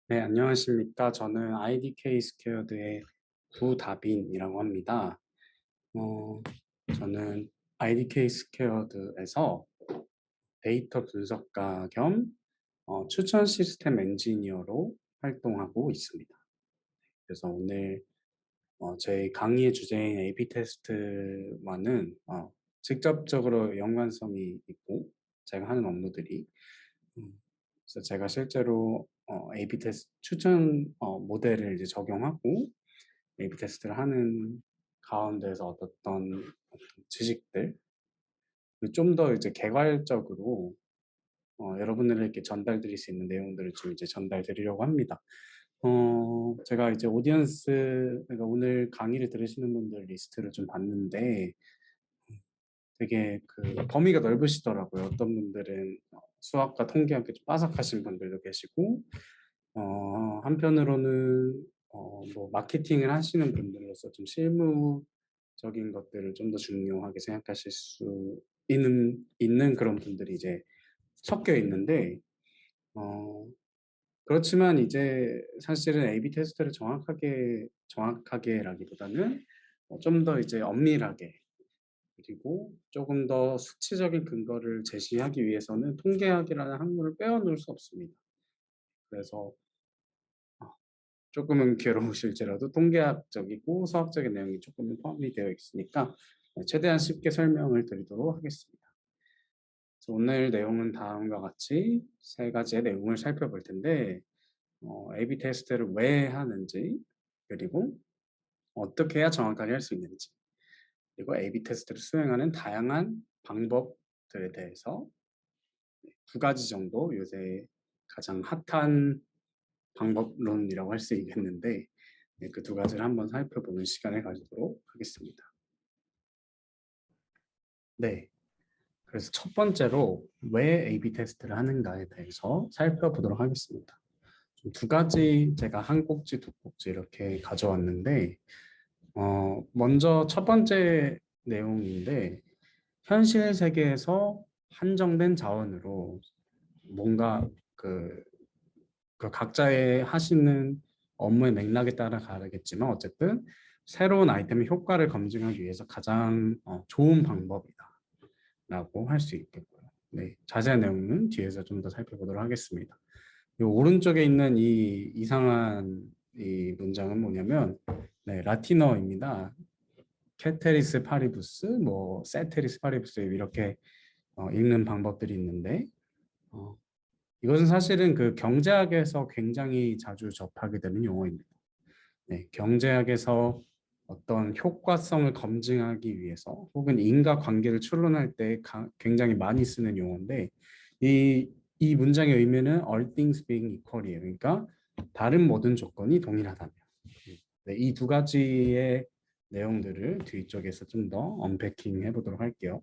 네, 안녕하십니까. 저는 IDK 스퀘어드의 부다빈이라고 합니다. 어, 저는 IDK 스퀘어드에서 데이터 분석가 겸 추천 시스템 엔지니어로 활동하고 있습니다. 그래서 오늘 제 강의의 주제인 A/B 테스트와는 직접적으로 연관성이 있고 제가 하는 업무들이 그래서 제가 실제로 A/B 테스트 추천 모델을 이제 적용하고 A/B 테스트를 하는 가운데서 얻었던 지식들 좀 더 이제 개괄적으로 여러분들에게 전달드릴 수 있는 내용들을 좀 이제 전달드리려고 합니다. 제가 이제 오디언스, 그러니까 오늘 강의를 들으시는 분들 리스트를 좀 봤는데 되게 그 범위가 넓으시더라고요. 어떤 분들은 수학과 통계학에 좀 빠삭하신 분들도 계시고, 한편으로는 뭐 마케팅을 하시는 분들로서 좀 실무적인 것들을 좀 더 중요하게 생각하실 수 있는 그런 분들이 이제 섞여 있는데, 어, 그렇지만 이제 사실은 A/B 테스트를 정확하게라기보다는 좀 더 이제 엄밀하게 그리고 조금 더 수치적인 근거를 제시하기 위해서는 통계학이라는 학문을 빼어놓을 수 없습니다. 그래서 조금은 괴로우실지라도 통계학적이고 수학적인 내용이 조금은 포함이 되어 있으니까 최대한 쉽게 설명을 드리도록 하겠습니다. 그래서 오늘 내용은 다음과 같이 세 가지의 내용을 살펴볼 텐데 A/B 테스트를 왜 하는지 그리고 어떻게 해야 정확하게 할 수 있는지 그리고 A/B 테스트를 수행하는 다양한 방법들에 대해서 두 가지 정도 요새 가장 핫한 방법론이라고 할 수 있겠는데 그 두 가지를 한번 살펴보는 시간을 가지도록 하겠습니다. 네, 그래서 첫 번째로 왜 A/B 테스트를 하는가에 대해서 살펴보도록 하겠습니다. 두 가지 제가 한 꼭지, 두 꼭지 이렇게 가져왔는데 먼저 첫 번째 내용인데 현실 세계에서 한정된 자원으로 뭔가 그 각자의 하시는 업무의 맥락에 따라 다르겠지만 어쨌든 새로운 아이템의 효과를 검증하기 위해서 가장 좋은 방법이다라고 할 수 있겠고요. 네, 자세한 내용은 뒤에서 좀 더 살펴보도록 하겠습니다. 이 오른쪽에 있는 이 이상한 이 문장은 뭐냐면 네, 라틴어입니다. 케테리스 파리부스, 뭐 세테리스 파리부스 이렇게 읽는 방법들이 있는데 어, 이것은 사실은 그 경제학에서 굉장히 자주 접하게 되는 용어입니다. 네, 경제학에서 어떤 효과성을 검증하기 위해서 혹은 인과관계를 추론할 때 굉장히 많이 쓰는 용어인데 이 문장의 의미는 all things being equal이에요. 그러니까 다른 모든 조건이 동일하다면. 네, 이 두 가지의 내용들을 뒤쪽에서 좀 더 언패킹 해보도록 할게요.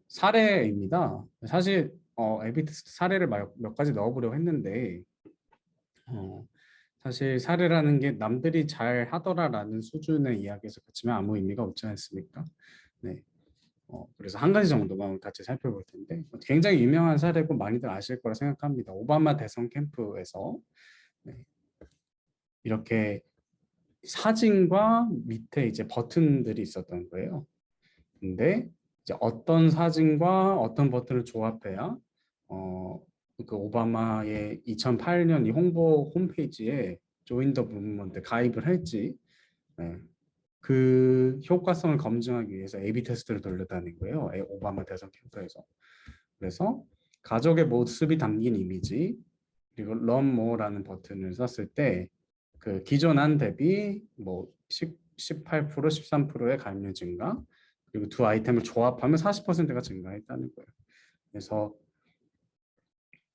사례입니다. 사실 에비트 사례를 몇 가지 넣어보려고 했는데 어, 사실 사례라는 게 남들이 잘 하더라라는 수준의 이야기에서 그치면 아무 의미가 없지 않습니까? 네. 그래서 한 가지 정도만 같이 살펴볼 텐데 굉장히 유명한 사례고 많이들 아실 거라 생각합니다. 오바마 대선 캠프에서 네, 이렇게 사진과 밑에 이제 버튼들이 있었던 거예요. 근데 이제 어떤 사진과 어떤 버튼을 조합해야 그 오바마의 2008년 이 홍보 홈페이지에 조인 더 무브먼트 가입을 할지 네, 그 효과성을 검증하기 위해서 A/B 테스트를 돌렸다는 거예요. 오바마 대선 캠프에서. 그래서 가족의 모습이 담긴 이미지 그리고 Learn More라는 버튼을 썼을 때 그 기존 안 대비 뭐 18%, 13%의 가입률 증가 그리고 두 아이템을 조합하면 40%가 증가했다는 거예요. 그래서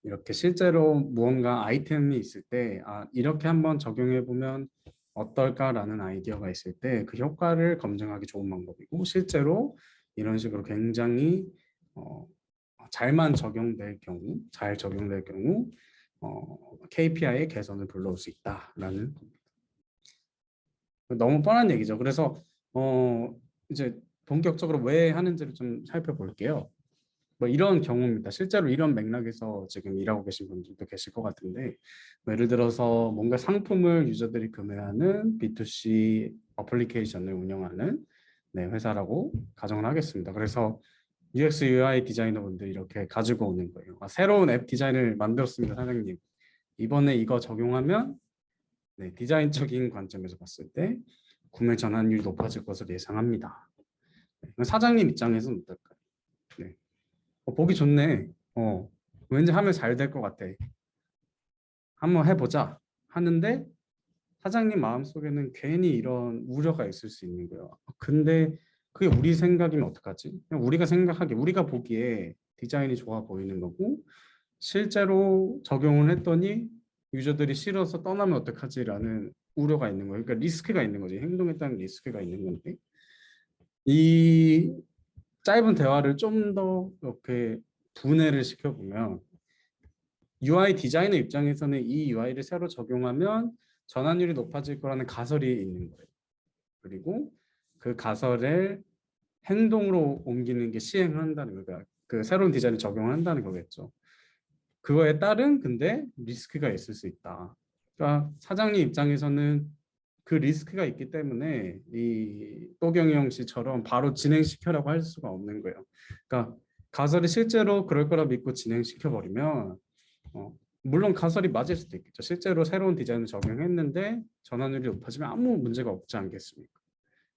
이렇게 실제로 무언가 아이템이 있을 때 이렇게 한번 적용해 보면 어떨까라는 아이디어가 있을 때 그 효과를 검증하기 좋은 방법이고 실제로 이런 식으로 굉장히 어, 잘 적용될 경우 KPI의 개선을 불러올 수 있다라는 너무 뻔한 얘기죠. 그래서 이제 본격적으로 왜 하는지를 좀 살펴볼게요. 뭐 이런 경우입니다. 실제로 이런 맥락에서 지금 일하고 계신 분들도 계실 것 같은데 뭐 예를 들어서 뭔가 상품을 유저들이 구매하는 B2C 어플리케이션을 운영하는 네, 회사라고 가정을 하겠습니다. 그래서 UX UI 디자이너분들이 이렇게 가지고 오는 거예요. 아, 새로운 앱 디자인을 만들었습니다, 사장님. 이번에 이거 적용하면 네, 디자인적인 관점에서 봤을 때 구매 전환율이 높아질 것으로 예상합니다. 네, 사장님 입장에서는 어떨까요? 네. 보기 좋네. 왠지 하면 잘 될 것 같아. 한번 해보자. 하는데 사장님 마음속에는 괜히 이런 우려가 있을 수 있는 거예요. 근데 그게 우리 생각이면 어떡하지? 그냥 우리가 생각하기에 우리가 보기에 디자인이 좋아 보이는 거고 실제로 적용을 했더니 유저들이 싫어서 떠나면 어떡하지라는 우려가 있는 거예요. 그러니까 리스크가 있는 거지. 행동에 따른 리스크가 있는 건데 이 짧은 대화를 좀 더 이렇게 분해를 시켜보면 UI 디자이너 입장에서는 이 UI를 새로 적용하면 전환율이 높아질 거라는 가설이 있는 거예요. 그리고 그 가설을 행동으로 옮기는 게 시행을 한다는 거예요. 그러니까 그 새로운 디자인을 적용을 한다는 거겠죠. 그거에 따른 근데 리스크가 있을 수 있다. 그러니까 사장님 입장에서는 그 리스크가 있기 때문에 이 또경영 씨처럼 바로 진행시켜라고 할 수가 없는 거예요. 그러니까 가설이 실제로 그럴 거라 믿고 진행시켜 버리면 물론 가설이 맞을 수도 있겠죠. 실제로 새로운 디자인을 적용했는데 전환율이 높아지면 아무 문제가 없지 않겠습니까?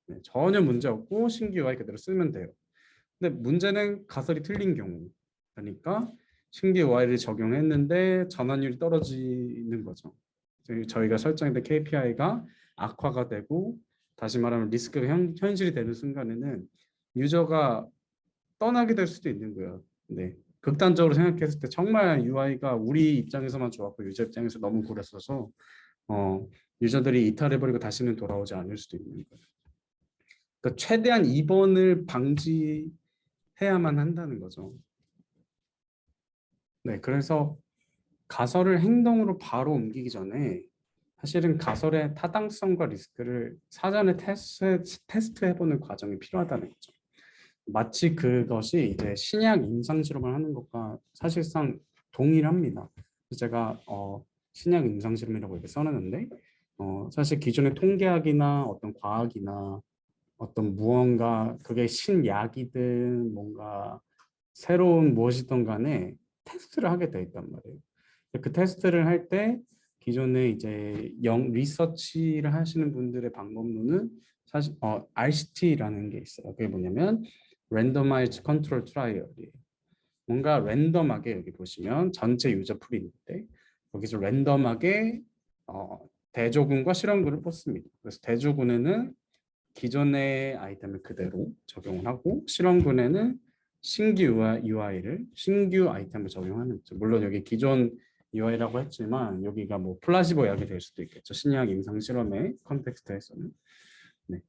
네, 전혀 문제 없고 신규 UI 그대로 쓰면 돼요. 근데 문제는 가설이 틀린 경우. 그러니까 신규 UI를 적용했는데 전환율이 떨어지는 거죠. 저희가 설정했던 KPI가 악화가 되고 다시 말하면 리스크가 현실이 되는 순간에는 유저가 떠나게 될 수도 있는 거예요. 네. 극단적으로 생각했을 때 정말 UI가 우리 입장에서만 좋았고 유저 입장에서 너무 구렸어서 유저들이 이탈해버리고 다시는 돌아오지 않을 수도 있는 거예요. 그러니까 최대한 입원을 방지해야만 한다는 거죠. 네, 그래서 가설을 행동으로 바로 옮기기 전에 사실은 가설의 타당성과 리스크를 사전에 테스트해보는 과정이 필요하다는 거죠. 마치 그것이 이제 신약 임상 실험을 하는 것과 사실상 동일합니다. 제가 신약 임상 실험이라고 이렇게 써놨는데 사실 기존의 통계학이나 어떤 과학이나 어떤 무언가 그게 신약이든 뭔가 새로운 무엇이든 간에 테스트를 하게 돼 있단 말이에요. 그 테스트를 할 때 기존에 이제 리서치를 하시는 분들의 방법론은 사실 RCT라는 게 있어요. 그게 뭐냐면 Randomized Control Trial이에요. 뭔가 랜덤하게 여기 보시면 전체 유저 풀이 있는데 거기서 랜덤하게 대조군과 실험군을 뽑습니다. 그래서 대조군에는 기존의 아이템을 그대로 적용을 하고 실험군에는 신규 UI를 신규 아이템을 적용하는 거죠. 물론 여기 기존 UI라고 했지만 여기가 뭐 플라시보 약이 될 수도 있겠죠. 신약 임상 실험의 컨텍스트에서는. 네.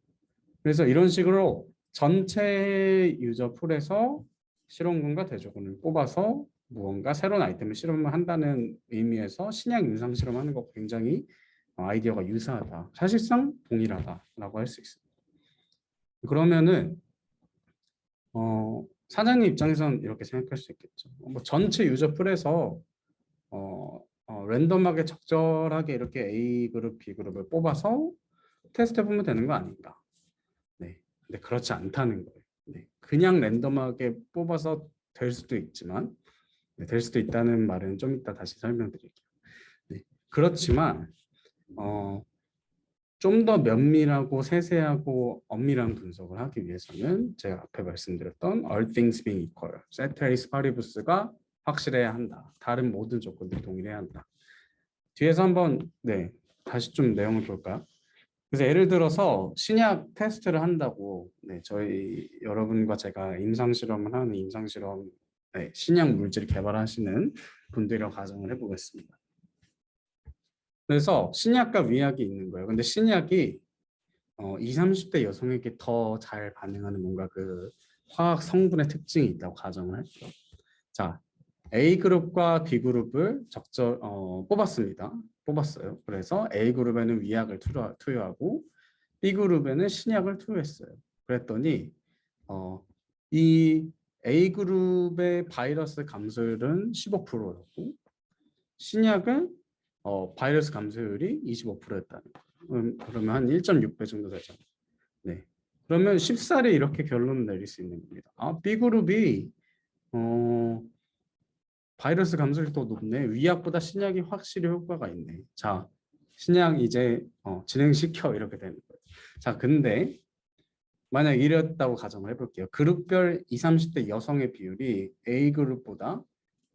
그래서 이런 식으로 전체 유저 풀에서 실험군과 대조군을 뽑아서 무언가 새로운 아이템을 실험을 한다는 의미에서 신약 임상 실험하는 것 굉장히 아이디어가 유사하다. 사실상 동일하다라고 할 수 있습니다. 그러면은 사장님 입장에서는 이렇게 생각할 수 있겠죠. 뭐 전체 유저 풀에서 랜덤하게 적절하게 이렇게 A 그룹, B 그룹을 뽑아서 테스트 해보면 되는 거 아닌가? 네, 근데 그렇지 않다는 거예요. 네, 그냥 랜덤하게 뽑아서 될 수도 있지만 네, 될 수도 있다는 말은 좀 이따 다시 설명드릴게요. 네, 그렇지만 좀 더 면밀하고 세세하고 엄밀한 분석을 하기 위해서는 제가 앞에 말씀드렸던 all things being equal, ceteris paribus가 확실해야 한다. 다른 모든 조건들이 동일해야 한다. 뒤에서 한번 다시 좀 내용을 볼까요? 그래서 예를 들어서 신약 테스트를 한다고 저희 여러분과 제가 임상 실험을 하는 임상 실험 신약 물질 개발하시는 분들이랑 가정을 해보겠습니다. 그래서 신약과 위약이 있는 거예요. 근데 신약이 20, 30대 여성에게 더 잘 반응하는 뭔가 그 화학 성분의 특징이 있다고 가정을 할게요. 자, A그룹과 B그룹을 뽑았습니다. 뽑았어요. 그래서 A그룹에는 위약을 투여하고 B그룹에는 신약을 투여했어요. 그랬더니 이 A그룹의 바이러스 감소율은 15%였고 신약은 바이러스 감소율이 25%였다는 거예요. 그러면 한 1.6배 정도 되죠. 네. 그러면 쉽사리 이렇게 결론을 내릴 수 있는 겁니다. B그룹이 바이러스 감소율이 더 높네. 위약보다 신약이 확실히 효과가 있네. 자, 신약 이제 진행시켜 이렇게 되는 거예요. 자, 근데 만약 이랬다고 가정을 해볼게요. 그룹별 20, 30대 여성의 비율이 A그룹보다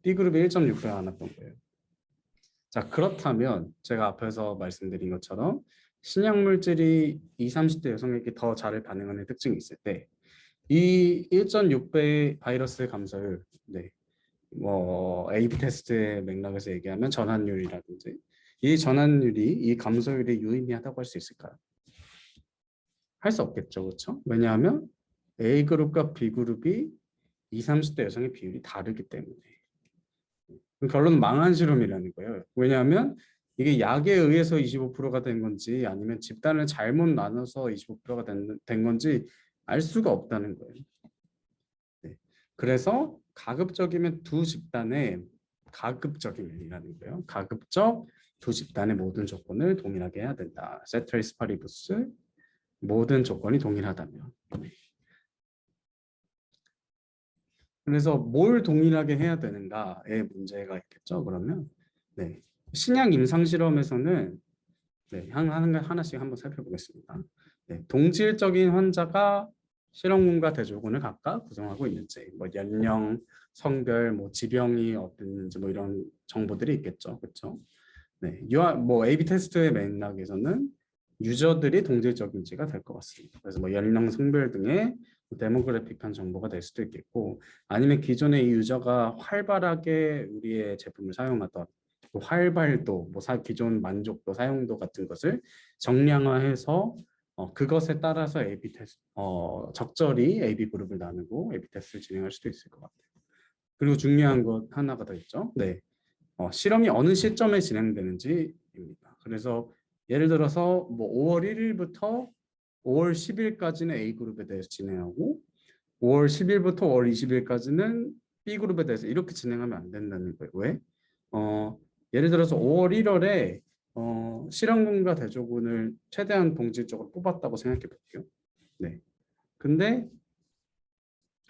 B그룹이 1.6배가 많았던 거예요. 자, 그렇다면 제가 앞에서 말씀드린 것처럼 신약 물질이 20, 30대 여성에게 더 잘 반응하는 특징이 있을 때 이 1.6배 바이러스 감소율, 네, A/B 테스트의 맥락에서 얘기하면 전환율이라든지 이 전환율이 이 감소율이 유의미하다고 할 수 있을까요? 할 수 없겠죠, 그렇죠? 왜냐하면 A그룹과 B그룹이 20, 30대 여성의 비율이 다르기 때문에 결론은 망한 실험이라는 거예요. 왜냐하면 이게 약에 의해서 25%가 된 건지 아니면 집단을 잘못 나눠서 25%가 된 건지 알 수가 없다는 거예요. 네. 그래서 가급적이면 두 집단의 가급적이면이라는 거예요. 가급적 두 집단의 모든 조건을 동일하게 해야 된다. 세트레이스 파리부스 모든 조건이 동일하다면. 네. 그래서 뭘 동일하게 해야 되는가에 문제가 있겠죠. 그러면 네. 신약 임상 실험에서는 네, 하나씩 한번 살펴보겠습니다. 네, 동질적인 환자가 실험군과 대조군을 각각 구성하고 있는지, 뭐 연령, 성별, 뭐 지병이 어땠는지 뭐 이런 정보들이 있겠죠, 그렇죠? 네, 뭐 A/B 테스트의 맥락에서는 유저들이 동질적인지가 될 것 같습니다. 그래서 뭐 연령, 성별 등의 데모그래픽한 정보가 될 수도 있겠고, 아니면 기존의 이 유저가 활발하게 우리의 제품을 사용하던 그 활발도, 뭐 기존 만족도, 사용도 같은 것을 정량화해서 그것에 따라서 A/B 테스트, 적절히 A/B 그룹을 나누고 A/B 테스트를 진행할 수도 있을 것 같아요. 그리고 중요한 것 하나가 더 있죠. 네, 실험이 어느 시점에 진행되는지입니다. 그래서 예를 들어서 뭐 5월 1일부터 5월 10일까지는 A그룹에 대해서 진행하고 5월 10일부터 5월 20일까지는 B그룹에 대해서 이렇게 진행하면 안 된다는 거예요. 왜? 예를 들어서 5월 1월에 실험군과 대조군을 최대한 동질적으로 뽑았다고 생각해 볼게요. 네. 근데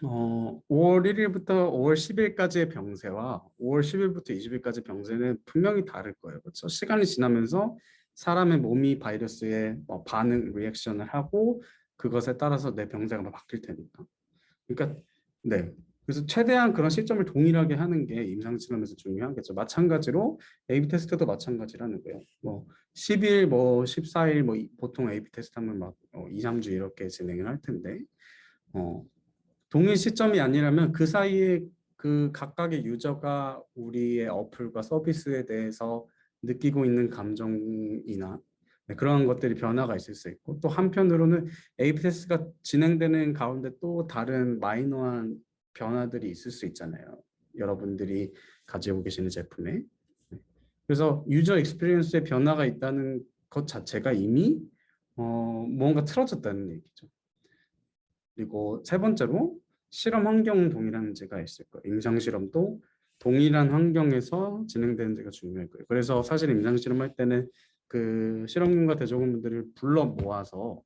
5월 1일부터 5월 10일까지의 병세와 5월 10일부터 20일까지 병세는 분명히 다를 거예요. 그렇죠? 시간이 지나면서 사람의 몸이 바이러스에 반응, 리액션을 하고 그것에 따라서 내 병세가 바뀔 테니까. 그러니까 네. 그래서 최대한 그런 시점을 동일하게 하는 게 임상실험에서 중요하겠죠. 마찬가지로 A/B 테스트도 마찬가지라는 거예요. 뭐 10일, 뭐 14일, 뭐 보통 A/B 테스트 하면 막 2, 3주 이렇게 진행을 할 텐데 동일 시점이 아니라면 그 사이에 그 각각의 유저가 우리의 어플과 서비스에 대해서 느끼고 있는 감정이나 그런 것들이 변화가 있을 수 있고 또 한편으로는 A/B 테스트가 진행되는 가운데 또 다른 마이너한 변화들이 있을 수 있잖아요. 여러분들이 가지고 계시는 제품에. 그래서 유저 익스피리언스에 변화가 있다는 것 자체가 이미 뭔가 틀어졌다는 얘기죠. 그리고 세 번째로 실험 환경 동일한지가 있을 거예요. 임상 실험도 동일한 환경에서 진행되는지가 중요할 거예요. 그래서 사실 임상 실험할 때는 그 실험군과 대조군들을 불러 모아서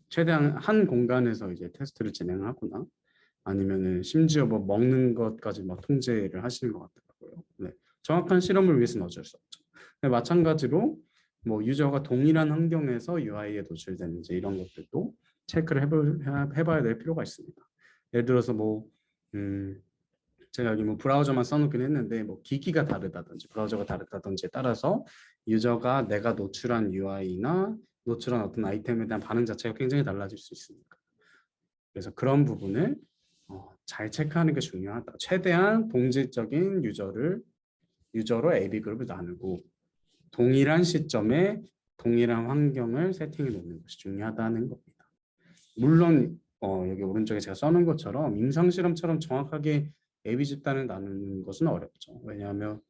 최대한 한 공간에서 이제 테스트를 진행하거나 아니면은 심지어 뭐 먹는 것까지 막 통제를 하시는 것 같더라고요. 네. 정확한 실험을 위해서는 어쩔 수 없죠. 네, 마찬가지로 뭐 유저가 동일한 환경에서 UI에 노출되는지 이런 것들도 체크를 해봐야 될 필요가 있습니다. 예를 들어서 뭐 제가 여기 뭐 브라우저만 써놓긴 했는데 뭐 기기가 다르다든지 브라우저가 다르다든지에 따라서 유저가 내가 노출한 UI나 노출한 어떤 아이템에 대한 반응 자체가 굉장히 달라질 수 있으니까. 그래서 그런 부분을 잘 체크하는 게 중요하다. 최대한 동질적인 유저로 A/B 그룹을 나누고 동일한 시점에 동일한 환경을 세팅해 놓는 것이 중요하다는 겁니다. 물론 여기 오른쪽에 제가 써놓은 것처럼 임상 실험처럼 정확하게 A/B 집단을 나누는 것은 어렵죠. 왜냐하면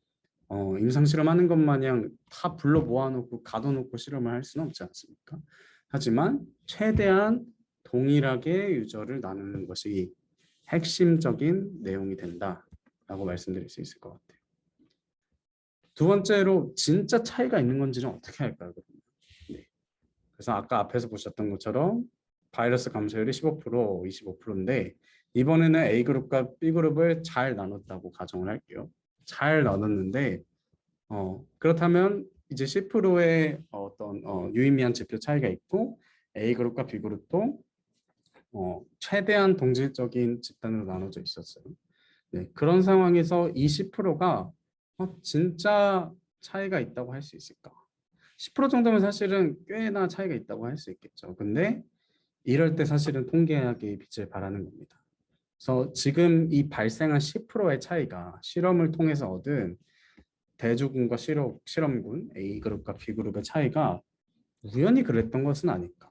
임상 실험하는 것 마냥 다 불러 모아놓고 가둬놓고 실험을 할 수는 없지 않습니까? 하지만 최대한 동일하게 유저를 나누는 것이 핵심적인 내용이 된다라고 말씀드릴 수 있을 것 같아요. 두 번째로 진짜 차이가 있는 건지는 어떻게 할까요? 네. 그래서 아까 앞에서 보셨던 것처럼 바이러스 감소율이 15%, 25%인데 이번에는 A그룹과 B그룹을 잘 나눴다고 가정을 할게요. 잘 나눴는데 그렇다면 이제 10%의 어떤 유의미한 지표 차이가 있고 A그룹과 B그룹도 최대한 동질적인 집단으로 나눠져 있었어요. 네, 그런 상황에서 이 10%가 진짜 차이가 있다고 할 수 있을까? 10% 정도면 사실은 꽤나 차이가 있다고 할 수 있겠죠. 근데 이럴 때 사실은 통계학의 빛을 발하는 겁니다. 그래서 지금 이 발생한 10%의 차이가 실험을 통해서 얻은 대주군과 실험군 A그룹과 B그룹의 차이가 우연히 그랬던 것은 아닐까?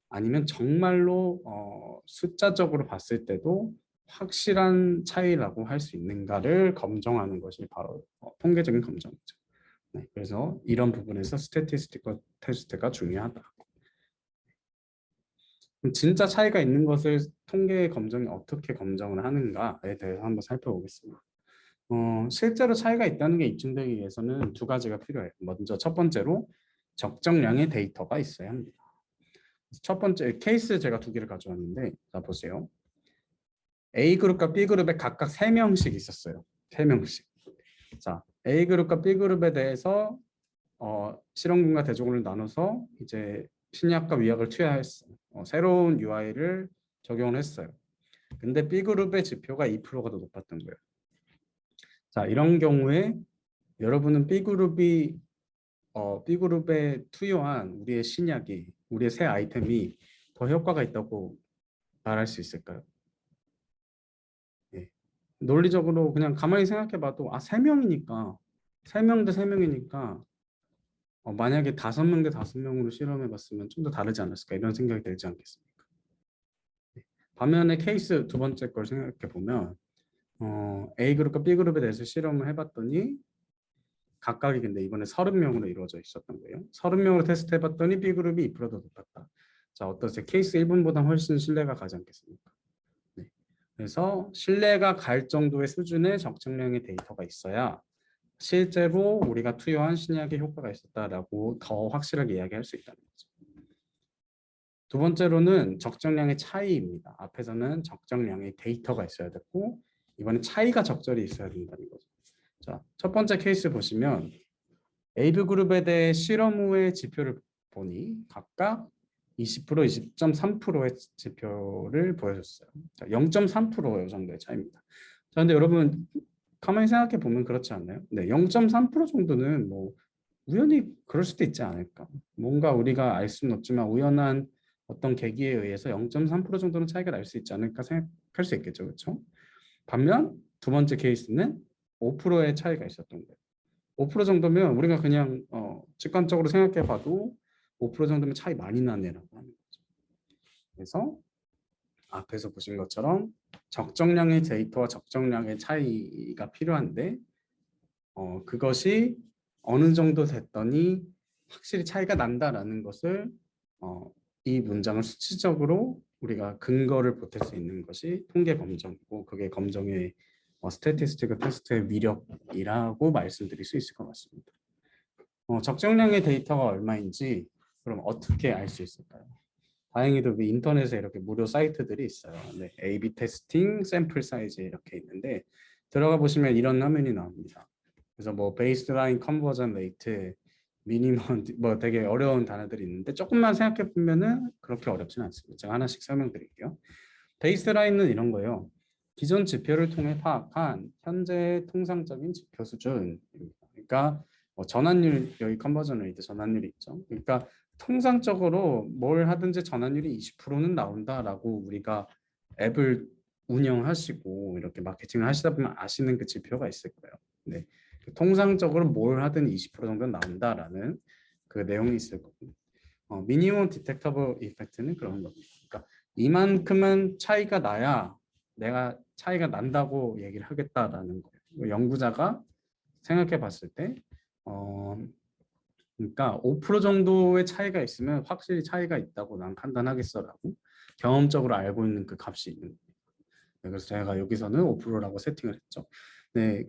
아니면 정말로 숫자적으로 봤을 때도 확실한 차이라고 할 수 있는가를 검증하는 것이 바로 통계적인 검증이죠. 네, 그래서 이런 부분에서 스태티스티컬 테스트가 중요하다. 그럼 진짜 차이가 있는 것을 통계 검증이 어떻게 검증을 하는가에 대해서 한번 살펴보겠습니다. 실제로 차이가 있다는 게 입증되기 위해서는 두 가지가 필요해요. 먼저 첫 번째로 적정량의 데이터가 있어야 합니다. 첫 번째 케이스 제가 두 개를 가져왔는데 자 보세요. A그룹과 B그룹에 각각 3명씩 있었어요. 3명씩. 자, A그룹과 B그룹에 대해서 실험군과 대조군을 나눠서 이제 신약과 위약을 투여했어요. 새로운 UI를 적용을 했어요. 근데 B그룹의 지표가 2%가 더 높았던 거예요. 자, 이런 경우에 여러분은 B그룹에 투여한 우리의 신약이 우리의 새 아이템이 더 효과가 있다고 말할 수 있을까요? 예. 논리적으로 그냥 가만히 생각해봐도 3명이니까 3명 대 3명이니까 만약에 5명 대 5명으로 실험해봤으면 좀 더 다르지 않았을까 이런 생각이 들지 않겠습니까? 예. 반면에 케이스 두 번째 걸 생각해보면 A그룹과 B그룹에 대해서 실험을 해봤더니 각각이 근데 이번에 30명으로 이루어져 있었던 거예요. 30명으로 테스트해봤더니 B그룹이 2%더 높았다. 자, 어떠세요? 케이스 1번보다 훨씬 신뢰가 가지 않겠습니까? 네. 그래서 신뢰가 갈 정도의 수준의 적정량의 데이터가 있어야 실제로 우리가 투여한 신약의 효과가 있었다라고 더 확실하게 이야기할 수 있다는 거죠. 두 번째로는 적정량의 차이입니다. 앞에서는 적정량의 데이터가 있어야 됐고 이번에 차이가 적절히 있어야 된다는 거죠. 자, 첫 번째 케이스 보시면 AB 그룹에 대해 실험 후의 지표를 보니 각각 20%, 20.3%의 지표를 보여줬어요. 자, 0.3% 정도의 차이입니다. 자, 근데 여러분 가만히 생각해 보면 그렇지 않나요? 네, 0.3% 정도는 뭐 우연히 그럴 수도 있지 않을까. 뭔가 우리가 알 수는 없지만 우연한 어떤 계기에 의해서 0.3% 정도는 차이가 날 수 있지 않을까 생각할 수 있겠죠, 그렇죠? 반면 두 번째 케이스는 5%의 차이가 있었던 거예요. 5% 정도면 우리가 그냥 직관적으로 생각해봐도 5% 정도면 차이 많이 나네라고 하는 거죠. 그래서 앞에서 보신 것처럼 적정량의 데이터와 적정량의 차이가 필요한데 그것이 어느 정도 됐더니 확실히 차이가 난다라는 것을 이 문장을 수치적으로 우리가 근거를 보탤 수 있는 것이 통계 검정이고 그게 검정의 스태티스티컬 테스트의 위력이라고 말씀드릴 수 있을 것 같습니다. 적정량의 데이터가 얼마인지 그럼 어떻게 알 수 있을까요? 다행히도 인터넷에 이렇게 무료 사이트들이 있어요. 네, A/B 테스팅 샘플 사이즈 이렇게 있는데 들어가 보시면 이런 화면이 나옵니다. 그래서 뭐 베이스라인 컨버전 레이트, 미니멈 뭐 되게 어려운 단어들이 있는데 조금만 생각해 보면은 그렇게 어렵진 않습니다. 제가 하나씩 설명드릴게요. 베이스라인은 이런 거예요. 기존 지표를 통해 파악한 현재의 통상적인 지표 수준입니다. 그러니까 전환율 여기 컨버전 레이트 전환율이 있죠. 그러니까 통상적으로 뭘 하든지 전환율이 20%는 나온다라고 우리가 앱을 운영하시고 이렇게 마케팅을 하시다 보면 아시는 그 지표가 있을 거예요. 네. 통상적으로 뭘 하든 20% 정도는 나온다라는 그 내용이 있을 거고 미니멈 디텍터블 이펙트는 그런 겁니다. 그러니까 이만큼은 차이가 나야 내가 차이가 난다고 얘기를 하겠다라는 거예요. 연구자가 생각해 봤을 때 그러니까 5% 정도의 차이가 있으면 확실히 차이가 있다고 난 판단하겠어라고 경험적으로 알고 있는 그 값이 있는 거예요. 네, 그래서 제가 여기서는 5%라고 세팅을 했죠. 네,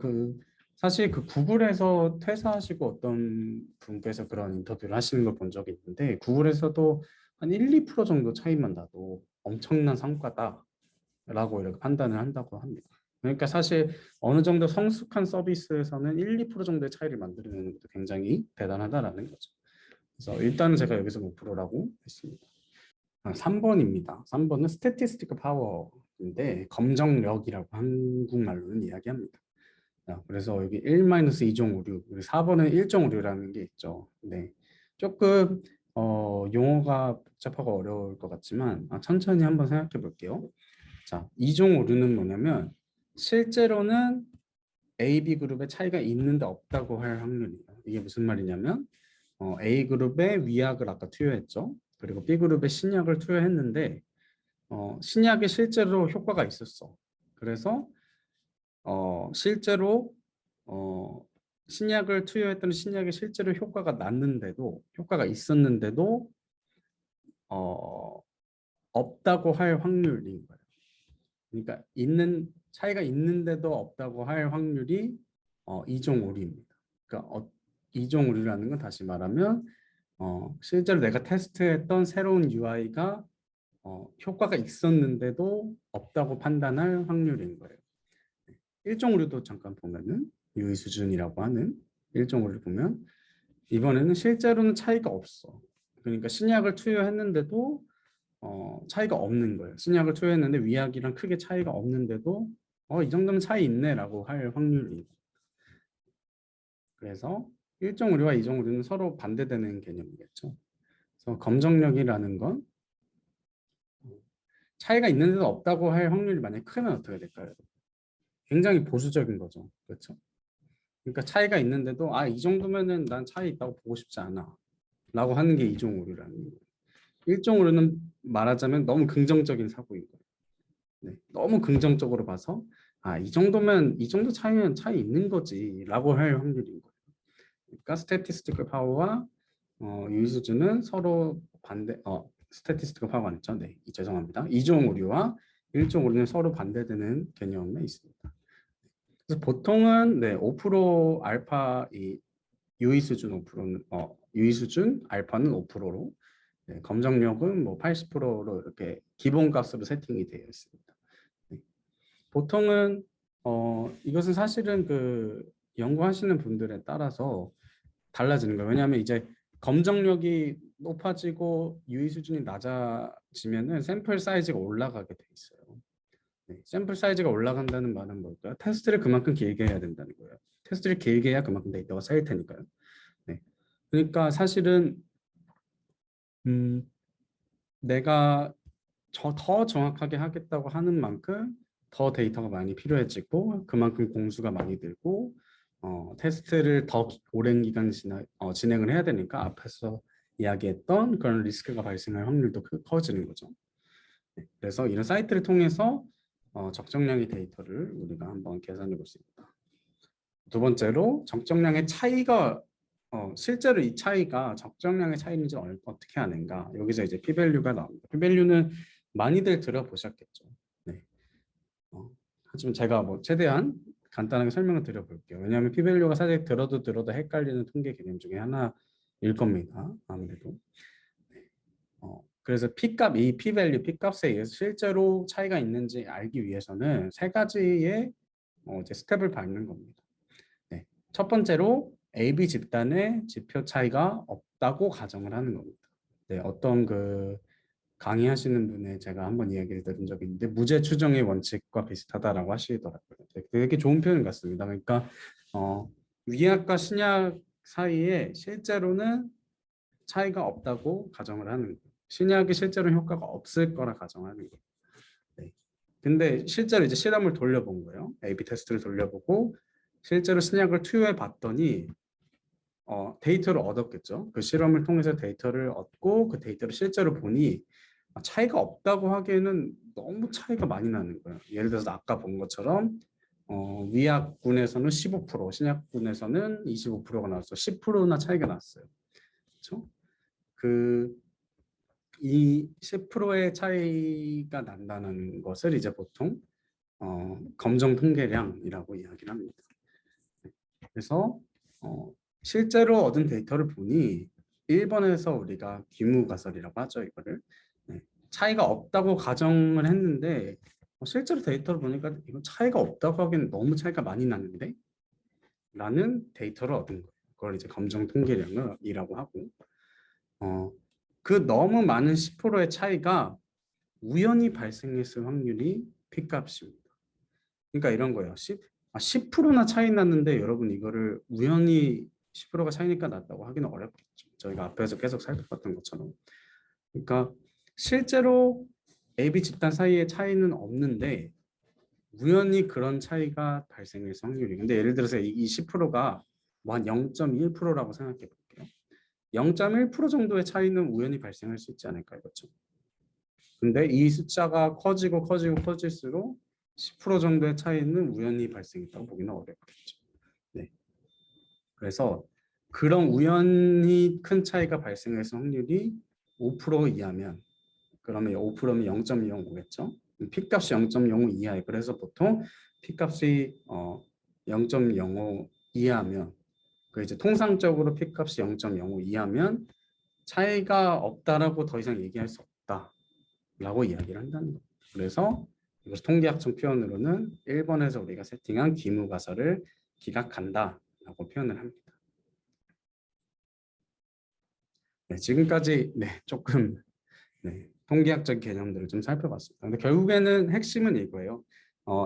사실 구글에서 퇴사하시고 어떤 분께서 그런 인터뷰를 하시는 걸 본 적이 있는데 구글에서도 한 1, 2% 정도 차이만 나도 엄청난 성과다라고 이렇게 판단을 한다고 합니다. 그러니까 사실 어느 정도 성숙한 서비스에서는 1, 2% 정도의 차이를 만들어내는 것도 굉장히 대단하다라는 거죠. 그래서 일단은 제가 여기서 5%라고 했습니다. 3번입니다. 3번은 스태티스티컬 파워인데 검정력이라고 한국말로는 이야기합니다. 자, 그래서 여기 1-2종오류, 4번은 1종오류라는 게 있죠. 네, 조금 용어가 복잡하고 어려울 것 같지만 천천히 한번 생각해 볼게요. 자, 2종오류는 뭐냐면 실제로는 A, B 그룹의 차이가 있는데 없다고 할 확률이에요. 이게 무슨 말이냐면 A 그룹에 위약을 아까 투여했죠. 그리고 B 그룹에 신약을 투여했는데 신약이 실제로 효과가 있었어. 그래서 실제로 어, 신약을 투여했던 신약이 실제로 효과가 있었는데도 어, 없다고 할 확률인 거예요. 그러니까 차이가 있는데도 없다고 할 확률이 이종 오류입니다. 그러니까 이종 오류라는 건 다시 말하면 실제로 내가 테스트했던 새로운 UI가 효과가 있었는데도 없다고 판단할 확률인 거예요. 일종 오류도 잠깐 보면은 유의 수준이라고 하는 일종 오류를 보면 이번에는 실제로는 차이가 없어. 그러니까 신약을 투여했는데도 차이가 없는 거예요. 신약을 투여했는데 위약이랑 크게 차이가 없는데도 이 정도면 차이 있네라고 할 확률이. 그래서 일종 오류와 이종 오류는 서로 반대되는 개념이겠죠. 그래서 검정력이라는 건 차이가 있는데도 없다고 할 확률이 만약에 크면 어떻게 될까요? 굉장히 보수적인 거죠. 그렇죠? 그러니까 차이가 있는데도 이 정도면은 난 차이 있다고 보고 싶지 않아 라고 하는 게 이종 오류라는 거예요. 일종 오류는 말하자면 너무 긍정적인 사고인 거예요. 네, 너무 긍정적으로 봐서 이 정도면 이 정도 차이면 차이 있는 거지 라고 할 확률인 거예요. 그러니까 스태티스티컬 파워와 유의 수준은 서로 스태티스티컬 파워가 아니죠. 네, 죄송합니다. 이종 오류와 일종 오류는 서로 반대되는 개념에 있습니다. 그래서 보통은 네, 5% 알파 유의 수준 5%는 유의 수준 알파는 5%로 네, 검정력은 뭐 80%로 이렇게 기본값으로 세팅이 되어 있습니다. 네. 보통은 이것은 사실은 연구하시는 분들에 따라서 달라지는 거예요. 왜냐하면 이제 검정력이 높아지고 유의 수준이 낮아지면은 샘플 사이즈가 올라가게 돼 있어요. 네, 샘플 사이즈가 올라간다는 말은 뭘까요? 테스트를 그만큼 길게 해야 된다는 거예요. 테스트를 길게 해야 그만큼 데이터가 쌓일 테니까요. 네. 그러니까 사실은 내가 더 정확하게 하겠다고 하는 만큼 더 데이터가 많이 필요해지고 그만큼 공수가 많이 들고 테스트를 더 오랜 기간 진행을 해야 되니까 앞에서 이야기했던 그런 리스크가 발생할 확률도 커지는 거죠. 네, 그래서 이런 사이트를 통해서 적정량의 데이터를 우리가 한번 계산해 볼 수 있다. 두 번째로 적정량의 차이가 실제로 이 차이가 적정량의 차이인지 어떻게 아는가? 여기서 이제 p-value가 나옵니다. p-value는 많이들 들어보셨겠죠. 네. 하지만 제가 뭐 최대한 간단하게 설명을 드려볼게요. 왜냐하면 p-value가 사실 들어도 헷갈리는 통계 개념 중에 하나일 겁니다. 아무래도. 네. 그래서 이 p-value, p-값에 의해서 실제로 차이가 있는지 알기 위해서는 세 가지의 이제 스텝을 밟는 겁니다. 네. 첫 번째로 AB 집단의 지표 차이가 없다고 가정을 하는 겁니다. 네, 어떤 강의하시는 분의 제가 한번 이야기를 들은 적이 있는데 무죄 추정의 원칙과 비슷하다라고 하시더라고요. 되게 좋은 표현 같습니다. 그러니까 위약과 신약 사이에 실제로는 차이가 없다고 가정을 하는 거예요. 신약이 실제로 효과가 없을 거라 가정하는 거예요. 네. 근데 실제로 이제 실험을 돌려본 거예요. A/B 테스트를 돌려보고 실제로 신약을 투여해 봤더니 데이터를 얻었겠죠. 그 실험을 통해서 데이터를 얻고 그 데이터를 실제로 보니 차이가 없다고 하기에는 너무 차이가 많이 나는 거예요. 예를 들어서 아까 본 것처럼 위약군에서는 15%, 신약군에서는 25%가 나왔어. 10%나 차이가 났어요. 그렇죠? 이 10%의 차이가 난다는 것을 이제 보통 검정 통계량이라고 이야기를 합니다. 그래서 실제로 얻은 데이터를 보니 1번에서 우리가 귀무가설이라고 하죠. 이거를 네, 차이가 없다고 가정을 했는데 실제로 데이터를 보니까 이건 차이가 없다고 하기엔 너무 차이가 많이 나는데 라는 데이터를 얻은 거예요. 그걸 이제 검정 통계량이라고 하고 그 너무 많은 10%의 차이가 우연히 발생했을 확률이 P값입니다. 그러니까 이런 거예요. 10%나 차이 났는데 여러분 이거를 우연히 10%가 차이니까 났다고 하기는 어렵겠죠. 저희가 앞에서 계속 살펴봤던 것처럼. 그러니까 실제로 AB 집단 사이의 차이는 없는데 우연히 그런 차이가 발생해서 확률이. 근데 예를 들어서 이 10%가 한 0.1%라고 생각해 볼게요. 0.1% 정도의 차이는 우연히 발생할 수 있지 않을까요? 그렇죠? 근데 이 숫자가 커지고 커질수록 10% 정도의 차이는 우연히 발생했다고 보기는 어렵겠죠. 네. 그래서 그런 우연히 큰 차이가 발생해서 확률이 5% 이하면 그러면 5%면 0.205겠죠. P값이 0.05 이하에 그래서 보통 P값이 0.05 이하면 그 이제 통상적으로 P값이 0.05 이하면 차이가 없다라고 더 이상 얘기할 수 없다라고 이야기를 한다는 거예요. 그래서 이것을 통계학적 표현으로는 1번에서 우리가 세팅한 귀무가설을 기각한다라고 표현을 합니다. 네, 지금까지 조금 통계학적 개념들을 좀 살펴봤습니다. 근데 결국에는 핵심은 이거예요.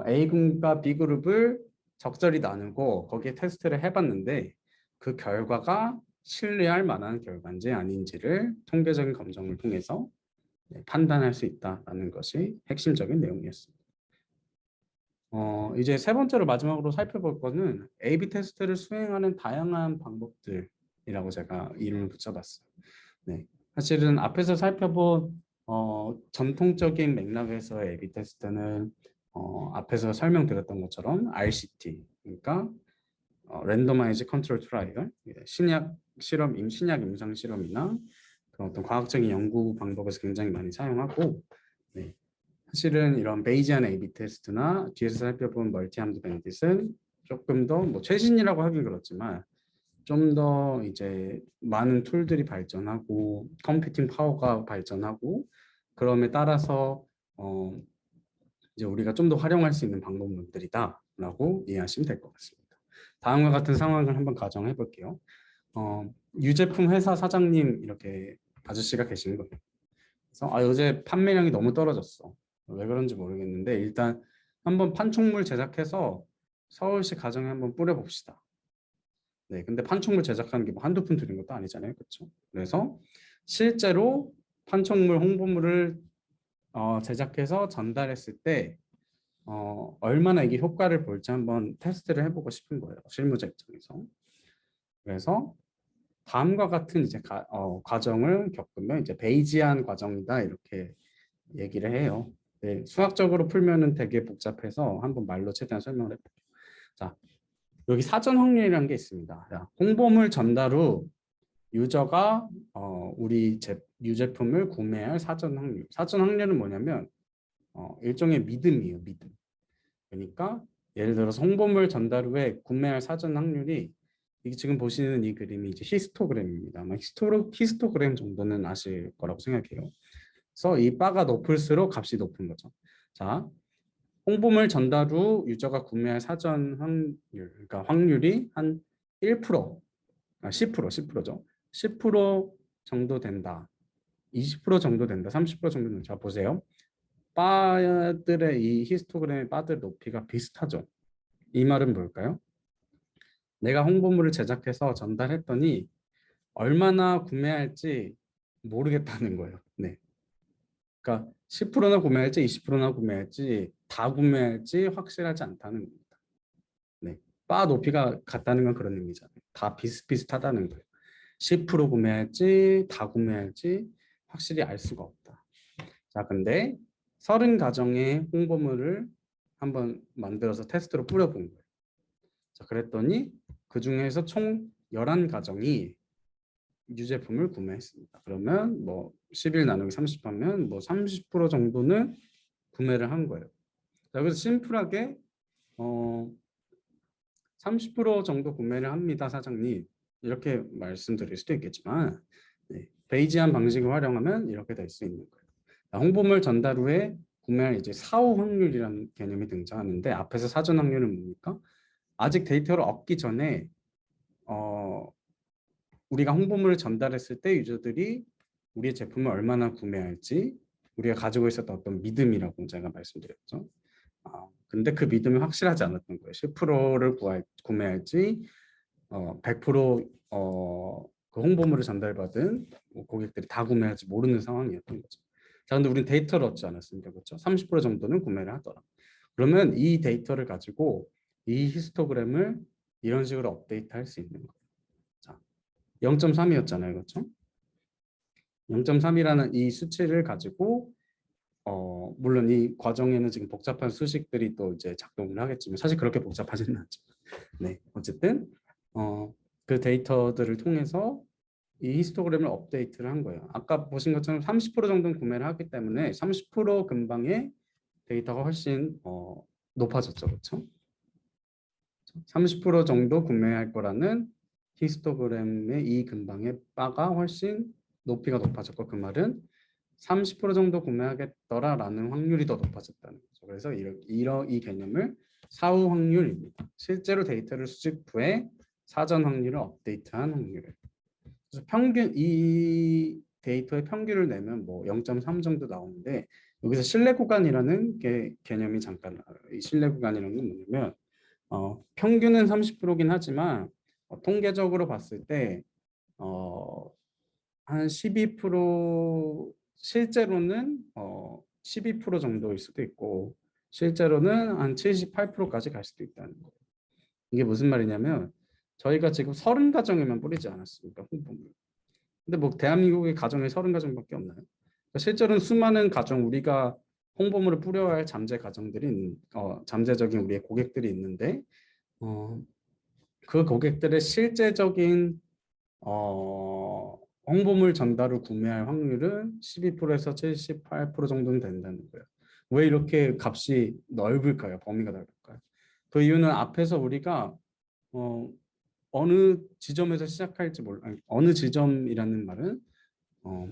A그룹과 B그룹을 적절히 나누고 거기에 테스트를 해봤는데 그 결과가 신뢰할 만한 결과인지 아닌지를 통계적인 검정을 통해서 판단할 수 있다는 것이 핵심적인 내용이었습니다. 이제 세 번째로 마지막으로 살펴볼 거는 A/B 테스트를 수행하는 다양한 방법들이라고 제가 이름을 붙여봤어요. 네, 사실은 앞에서 살펴본 전통적인 맥락에서의 A/B 테스트는 앞에서 설명드렸던 것처럼 RCT, 그러니까 랜더마이즈 컨트롤 트라이얼, 신약 실험, 신약 임상 실험이나 그런 어떤 과학적인 연구 방법에서 굉장히 많이 사용하고, 네, 사실은 이런 베이지안 A/B 테스트나 뒤에서 살펴본 멀티암드 밴딧은 조금 더 뭐 최신이라고 하긴 그렇지만 좀 더 이제 많은 툴들이 발전하고 컴퓨팅 파워가 발전하고 그럼에 따라서 이제 우리가 좀 더 활용할 수 있는 방법들이다라고 이해하시면 될 것 같습니다. 다음과 같은 상황을 한번 가정해 볼게요. 유제품 회사 사장님 이렇게 아저씨가 계시는 거예요. 그래서 요새 판매량이 너무 떨어졌어. 왜 그런지 모르겠는데 일단 한번 판촉물 제작해서 서울시 가정에 한번 뿌려봅시다. 네, 근데 판촉물 제작하는 게 뭐 한두 푼 들인 것도 아니잖아요, 그렇죠? 그래서 실제로 판촉물 홍보물을 제작해서 전달했을 때 얼마나 이게 효과를 볼지 한번 테스트를 해보고 싶은 거예요, 실무자 입장에서. 그래서 다음과 같은 이제 과정을 겪으면 이제 베이지안 과정이다 이렇게 얘기를 해요. 네, 수학적으로 풀면은 되게 복잡해서 한번 말로 최대한 설명을 해볼게요. 자, 여기 사전 확률이라는 게 있습니다. 자, 홍보물 전달 후 유저가 우리 유제품을 구매할 사전 확률. 사전 확률은 뭐냐면 일종의 믿음이에요, 믿음. 그러니까 예를 들어서 홍보물 전달 후에 구매할 사전 확률이 이게 지금 보시는 이 그림이 이제 히스토그램입니다. 아마 히스토그램 정도는 아실 거라고 생각해요. 그래서 이 바가 높을수록 값이 높은 거죠. 자, 홍보물 전달 후 유저가 구매할 사전 확률, 그러니까 확률이 한 1%, 10%죠. 10% 정도 된다. 20% 정도 된다. 30% 정도 된다. 자, 보세요. 바들의 이 히스토그램의 바들 높이가 비슷하죠. 이 말은 뭘까요? 내가 홍보물을 제작해서 전달했더니 얼마나 구매할지 모르겠다는 거예요. 네. 그러니까 10%나 구매할지 20%나 구매할지 다 구매할지 확실하지 않다는 겁니다. 네. 바 높이가 같다는 건 그런 의미잖아요. 다 비슷비슷하다는 거예요. 10% 구매할지 다 구매할지 확실히 알 수가 없다. 자, 근데 30가정의 홍보물을 한번 만들어서 테스트로 뿌려본 거예요. 자, 그랬더니 그 중에서 총 11가정이 유제품을 구매했습니다. 그러면 뭐 11 나누기 30 하면 뭐 30% 정도는 구매를 한 거예요. 자, 그래서 심플하게 30% 정도 구매를 합니다, 사장님. 이렇게 말씀드릴 수도 있겠지만 네, 베이지한 방식을 활용하면 이렇게 될 수 있는 거예요. 자, 홍보물 전달 후에 구매할 이제 사후 확률이라는 개념이 등장하는데 앞에서 사전 확률은 뭡니까? 아직 데이터를 얻기 전에 우리가 홍보물을 전달했을 때 유저들이 우리의 제품을 얼마나 구매할지 우리가 가지고 있었던 어떤 믿음이라고 제가 말씀드렸죠. 근데 그 믿음이 확실하지 않았던 거예요. 10%를 구매할지 100% 그 홍보물을 전달받은 고객들이 다 구매할지 모르는 상황이었던 거죠. 자, 근데 우리는 데이터를 얻지 않았습니까? 그렇죠? 30% 정도는 구매를 하더라. 그러면 이 데이터를 가지고 이 히스토그램을 이런 식으로 업데이트할 수 있는 거예요. 자, 0.3이었잖아요. 그렇죠? 0.3이라는 이 수치를 가지고 물론 이 과정에는 지금 복잡한 수식들이 또 이제 작동을 하겠지만 사실 그렇게 복잡하지는 않지만 네, 어쨌든 그 데이터들을 통해서 이 히스토그램을 업데이트를 한 거예요. 아까 보신 것처럼 30% 정도는 구매를 하기 때문에 30% 근방의 데이터가 훨씬 높아졌죠. 그렇죠? 30% 정도 구매할 거라는 히스토그램의 이 근방의 바가 훨씬 높이가 높아졌고 그 말은 30% 정도 구매하겠더라라는 확률이 더 높아졌다는 거죠. 그래서 이 개념을 사후 확률입니다. 실제로 데이터를 수집 후에 사전 확률을 업데이트한 확률을. 그래서 평균 이 데이터의 평균을 내면 뭐 0.3 정도 나오는데 여기서 신뢰 구간이라는 개념이 잠깐 이 신뢰 구간이라는 건 뭐냐면 평균은 30%긴 하지만 통계적으로 봤을 때 한 12% 실제로는 12% 정도일 수도 있고 실제로는 한 78%까지 갈 수도 있다는 거예요. 이게 무슨 말이냐면 저희가 지금 30가정에만 뿌리지 않았습니까? 홍보물. 근데 뭐 대한민국의 가정에 30가정밖에 없나요? 그러니까 실제로는 수많은 가정 우리가 홍보물을 뿌려야 할 잠재 가정들이 잠재적인 우리의 고객들이 있는데 그 고객들의 실제적인 홍보물 전달을 구매할 확률은 12%에서 78% 정도는 된다는 거예요. 왜 이렇게 값이 넓을까요? 범위가 넓을까요? 그 이유는 앞에서 우리가 어느 지점에서 시작할지 아니, 어느 지점이라는 말은 어,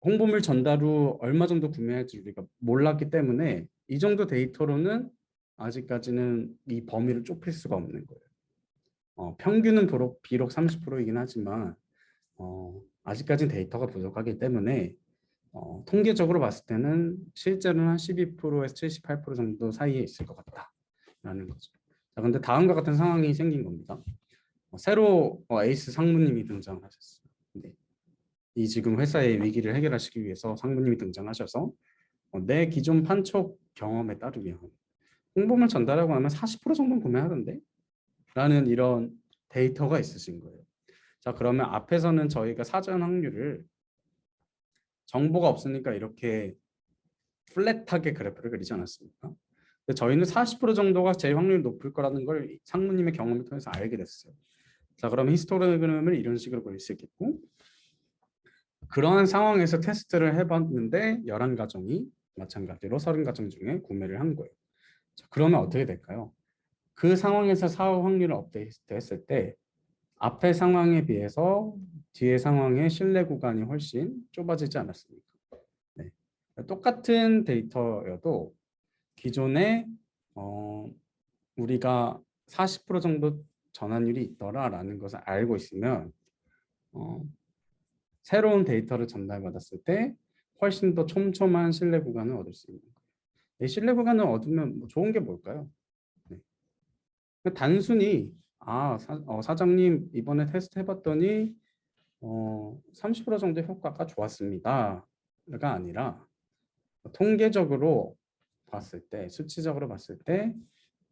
홍보물 전달 후 얼마 정도 구매할지 우리가 몰랐기 때문에 이 정도 데이터로는 아직까지는 이 범위를 좁힐 수가 없는 거예요. 평균은 비록 30%이긴 하지만 아직까지는 데이터가 부족하기 때문에 통계적으로 봤을 때는 실제로는 한 12%에서 78% 정도 사이에 있을 것 같다라는 거죠. 자, 근데 다음과 같은 상황이 생긴 겁니다. 새로 에이스 상무님이 등장하셨어요. 네. 이 지금 회사의 위기를 해결하시기 위해서 상무님이 등장하셔서 내 기존 판촉 경험에 따르면 홍보물 전달하고 나면 40% 정도는 구매하던데? 라는 이런 데이터가 있으신 거예요. 자, 그러면 앞에서는 저희가 사전 확률을 정보가 없으니까 이렇게 플랫하게 그래프를 그리지 않았습니까? 근데 저희는 40% 정도가 제일 확률이 높을 거라는 걸 상무님의 경험을 통해서 알게 됐어요. 자, 그럼 히스토그램을 이런 식으로 그릴 수 있겠고 그러한 상황에서 테스트를 해봤는데 11가정이 마찬가지로 30가정 중에 구매를 한 거예요. 자, 그러면 어떻게 될까요? 그 상황에서 사후 확률을 업데이트했을 때 앞의 상황에 비해서 뒤의 상황의 신뢰 구간이 훨씬 좁아지지 않았습니까? 네. 똑같은 데이터여도 기존에 우리가 40% 정도 전환율이 있더라라는 것을 알고 있으면 새로운 데이터를 전달받았을 때 훨씬 더 촘촘한 신뢰 구간을 얻을 수 있는 거예요. 이 신뢰 구간을 얻으면 뭐 좋은 게 뭘까요? 네. 단순히 사장님 이번에 테스트 해봤더니 30% 정도 효과가 좋았습니다. 가 아니라 통계적으로 봤을 때 수치적으로 봤을 때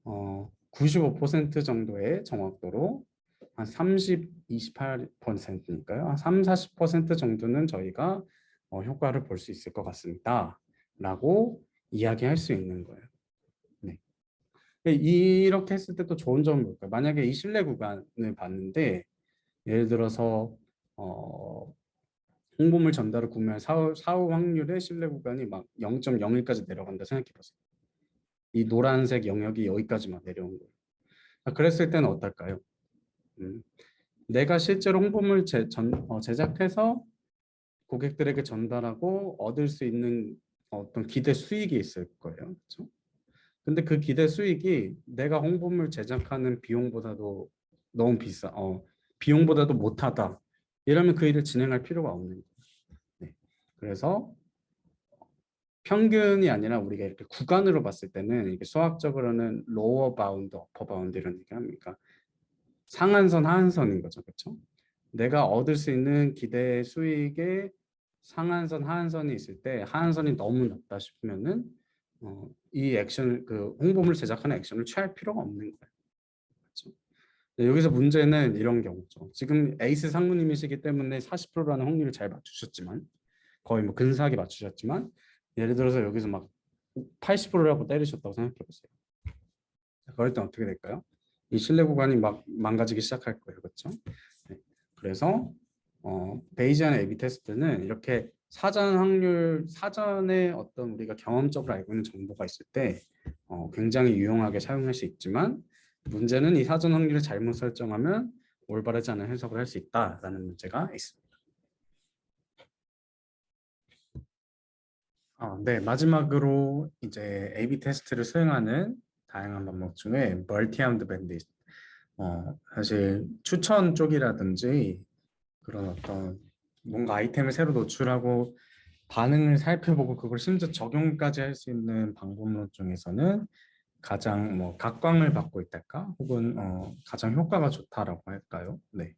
95% 정도의 정확도로 한 30, 28%니까요. 한 3, 40% 정도는 저희가 효과를 볼 수 있을 것 같습니다. 라고 이야기할 수 있는 거예요. 네. 이렇게 했을 때 또 좋은 점은 뭘까요? 만약에 이 신뢰 구간을 봤는데 예를 들어서 홍보물 전달을 구매할 사후 확률의 신뢰 구간이 막 0.01까지 내려간다 생각해 보세요. 이 노란색 영역이 여기까지만 내려온 거예요. 그랬을 때는 어떨까요? 내가 실제로 홍보물 제작해서 고객들에게 전달하고 얻을 수 있는 어떤 기대 수익이 있을 거예요. 그렇죠? 근데 그 기대 수익이 내가 홍보물 제작하는 비용보다도 너무 비용보다도 못하다. 이러면 그 일을 진행할 필요가 없는 거예요. 네. 그래서 평균이 아니라 우리가 이렇게 구간으로 봤을 때는 이게 수학적으로는 로어 바운드, 어퍼 바운드 이런 얘기 합니까? 상한선, 하한선인 거죠. 그렇죠? 내가 얻을 수 있는 기대 수익의 상한선, 하한선이 있을 때 하한선이 너무 낮다 싶으면은 이 액션을 그 홍보물 제작하는 액션을 취할 필요가 없는 거예요. 그렇죠? 네, 여기서 문제는 이런 경우죠. 지금 에이스 상무님이시기 때문에 40%라는 확률을 잘 맞추셨지만 거의 뭐 근사하게 맞추셨지만 예를 들어서 여기서 막 80%라고 때리셨다고 생각해 보세요. 그럴 땐 어떻게 될까요? 이 신뢰 구간이 막 망가지기 시작할 거예요. 그렇죠? 네. 그래서 베이지안 A/B 테스트는 이렇게 사전에 어떤 우리가 경험적으로 알고 있는 정보가 있을 때 굉장히 유용하게 사용할 수 있지만 문제는 이 사전 확률을 잘못 설정하면 올바르지 않은 해석을 할 수 있다라는 문제가 있습니다. 네, 마지막으로 이제 A/B 테스트를 수행하는 다양한 방법 중에 멀티-아임드 밴딧, 사실 추천 쪽이라든지 그런 어떤 뭔가 아이템을 새로 노출하고 반응을 살펴보고 그걸 심지어 적용까지 할 수 있는 방법론 중에서는 가장 뭐 각광을 받고 있달까 혹은 가장 효과가 좋다라고 할까요? 네,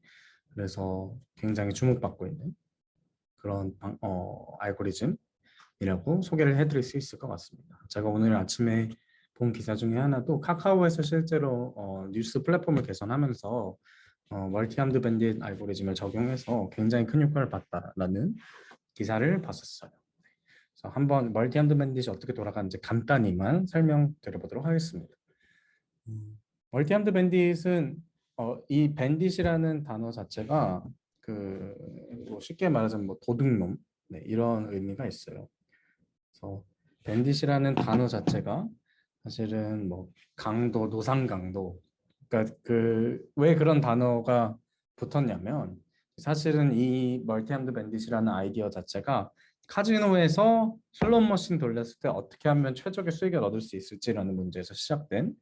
그래서 굉장히 주목받고 있는 그런 알고리즘이라고 소개를 해드릴 수 있을 것 같습니다. 제가 오늘 아침에 본 기사 중에 하나도 카카오에서 실제로 뉴스 플랫폼을 개선하면서 멀티함드 밴딧 알고리즘을 적용해서 굉장히 큰 효과를 봤다라는 기사를 봤었어요. 그래서 한번 멀티함드 밴딧이 어떻게 돌아가는지 간단히만 설명드려보도록 하겠습니다. 멀티함드 밴딧은 이 밴딧이라는 단어 자체가 뭐 쉽게 말하자면 뭐 도둑놈, 네, 이런 의미가 있어요. 그래서 밴딧이라는 단어 자체가 사실은 뭐 강도, 노상 강도, 그러니까 왜 그런 단어가 붙었냐면 사실은 이 멀티함드 밴딧이라는 아이디어 자체가 카지노에서 슬롯 머신 돌렸을 때 어떻게 하면 최적의 수익을 얻을 수 있을지라는 문제에서 시작된